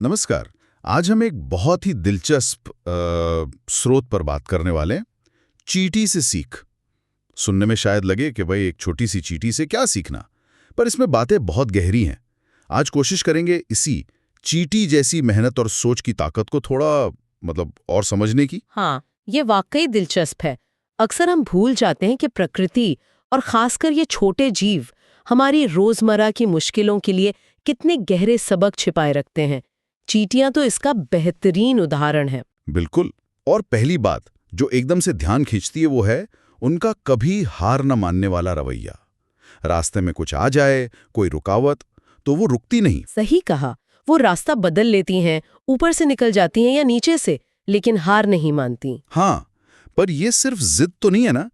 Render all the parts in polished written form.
नमस्कार। आज हम एक बहुत ही दिलचस्प स्रोत पर बात करने वाले हैं, चींटी से सीख। सुनने में शायद लगे कि भाई एक छोटी सी चींटी से क्या सीखना, पर इसमें बातें बहुत गहरी हैं। आज कोशिश करेंगे इसी चींटी जैसी मेहनत और सोच की ताकत को थोड़ा और समझने की। हाँ, ये वाकई दिलचस्प है। अक्सर हम भूल जाते हैं कि प्रकृति और खासकर ये छोटे जीव हमारी रोजमर्रा की मुश्किलों के लिए कितने गहरे सबक छिपाए रखते हैं। चींटियां तो इसका बेहतरीन उदाहरण है। बिल्कुल। और पहली बात जो एकदम से ध्यान खींचती है वो है उनका कभी हार न मानने वाला रवैया। रास्ते में कुछ आ जाए, कोई रुकावट, तो वो रुकती नहीं। सही कहा, वो रास्ता बदल लेती हैं, ऊपर से निकल जाती हैं या नीचे से, लेकिन हार नहीं मानती। हाँ, पर ये सिर्फ जिद तो नहीं है ना।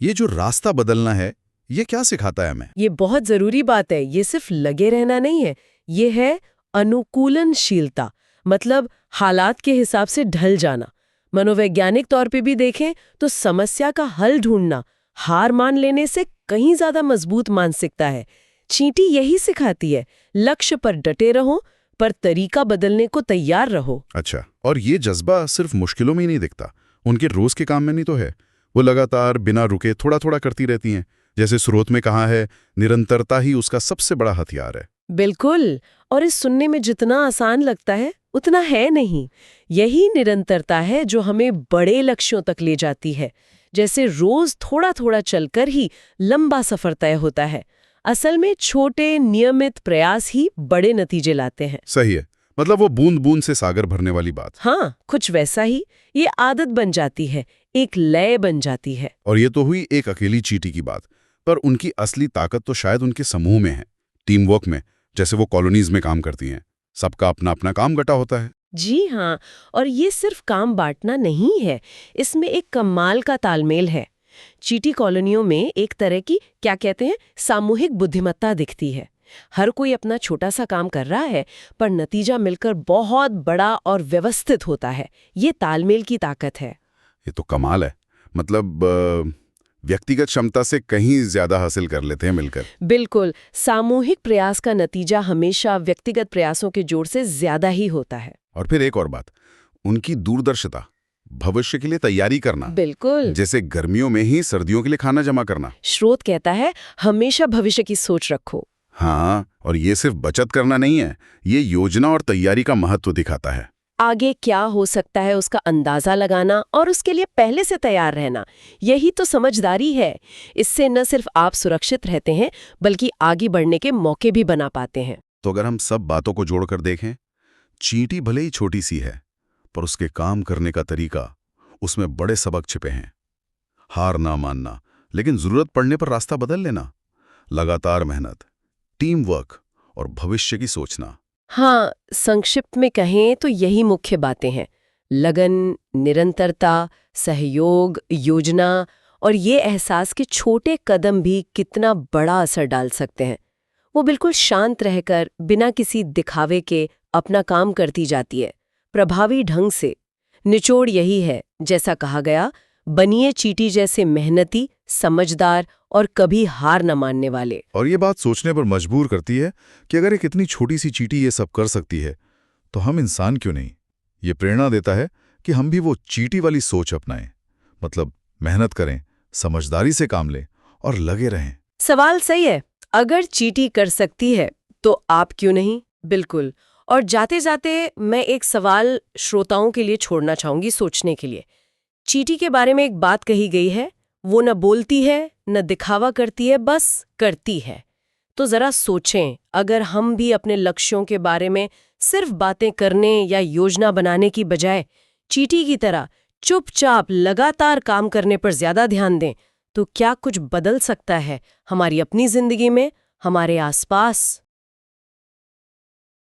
ये जो रास्ता बदलना है, ये क्या सिखाता है हमें? ये बहुत जरूरी बात है। ये सिर्फ लगे रहना नहीं है, ये है अनुकूलनशीलता, मतलब हालात के हिसाब से ढल जाना। मनोवैज्ञानिक तौर पे भी देखें तो समस्या का हल ढूंढना हार मान लेने से कहीं ज्यादा मजबूत मानसिकता है। चींटी यही सिखाती है, लक्ष्य पर डटे रहो, पर तरीका बदलने को तैयार रहो। अच्छा, और ये जज्बा सिर्फ मुश्किलों में ही नहीं दिखता, उनके रोज के काम में नहीं तो है। वो लगातार बिना रुके थोड़ा थोड़ा करती रहती हैं। जैसे स्रोत में कहा है, निरंतरता ही उसका सबसे बड़ा हथियार है। बिल्कुल, और इस सुनने में जितना आसान लगता है उतना है नहीं। यही निरंतरता है जो हमें बड़े लक्ष्यों तक ले जाती है। जैसे रोज थोड़ा थोड़ा चलकर ही लंबा सफर तय होता है। असल में छोटे नियमित प्रयास ही बड़े नतीजे लाते हैं। सही है, मतलब वो बूंद बूंद से सागर भरने वाली बात। हाँ, कुछ वैसा ही। ये आदत बन जाती है, एक लय बन जाती है। और ये तो हुई एक अकेली चींटी की बात, पर उनकी असली ताकत तो शायद उनके समूह में है, टीम वर्क में। जैसे वो कॉलोनीज में काम करती हैं, सबका अपना अपना काम गटा होता है। जी हाँ, और ये सिर्फ काम बांटना नहीं है, इसमें एक कमाल का तालमेल है। चींटी कॉलोनियों में एक तरह की, क्या कहते हैं, सामूहिक बुद्धिमत्ता दिखती है। हर कोई अपना छोटा सा काम कर रहा है, पर नतीजा मिलकर बहुत बड़ा और व्यवस्थित होता है। ये तालमेल की ताकत है। ये तो कमाल है। मतलब व्यक्तिगत क्षमता से कहीं ज्यादा हासिल कर लेते हैं मिलकर। बिल्कुल, सामूहिक प्रयास का नतीजा हमेशा व्यक्तिगत प्रयासों के जोर से ज्यादा ही होता है। और फिर एक और बात, उनकी दूरदर्शिता, भविष्य के लिए तैयारी करना। बिल्कुल, जैसे गर्मियों में ही सर्दियों के लिए खाना जमा करना। स्रोत कहता है हमेशा भविष्य की सोच रखो। हाँ, और ये सिर्फ बचत करना नहीं है, ये योजना और तैयारी का महत्व दिखाता है। आगे क्या हो सकता है उसका अंदाजा लगाना और उसके लिए पहले से तैयार रहना, यही तो समझदारी है। इससे न सिर्फ आप सुरक्षित रहते हैं, बल्कि आगे बढ़ने के मौके भी बना पाते हैं। तो अगर हम सब बातों को जोड़कर देखें, चींटी भले ही छोटी सी है, पर उसके काम करने का तरीका, उसमें बड़े सबक छिपे हैं। हार ना मानना, लेकिन जरूरत पड़ने पर रास्ता बदल लेना, लगातार मेहनत, टीम वर्क और भविष्य की सोचना। हाँ, संक्षिप्त में कहें तो यही मुख्य बातें हैं। लगन, निरंतरता, सहयोग, योजना और ये एहसास कि छोटे कदम भी कितना बड़ा असर डाल सकते हैं। वो बिल्कुल शांत रहकर, बिना किसी दिखावे के अपना काम करती जाती है, प्रभावी ढंग से। निचोड़ यही है, जैसा कहा गया, बनिए चींटी जैसे मेहनती, समझदार और कभी हार न मानने वाले। और ये बात सोचने पर मजबूर करती है कि अगर एक इतनी छोटी सी चींटी ये सब कर सकती है, तो हम इंसान क्यों नहीं? ये प्रेरणा देता है कि हम भी वो चींटी वाली सोच अपनाएं, मतलब मेहनत करें, समझदारी से काम लें और लगे रहें। सवाल सही है, अगर चींटी कर सकती है तो आप क्यों नहीं? बिल्कुल। और जाते जाते मैं एक सवाल श्रोताओं के लिए छोड़ना चाहूंगी सोचने के लिए। चींटी के बारे में एक बात कही गई है, वो न बोलती है, न दिखावा करती है, बस करती है। तो जरा सोचें, अगर हम भी अपने लक्ष्यों के बारे में सिर्फ बातें करने या योजना बनाने की बजाय चींटी की तरह चुपचाप लगातार काम करने पर ज्यादा ध्यान दें, तो क्या कुछ बदल सकता है हमारी अपनी जिंदगी में, हमारे आसपास?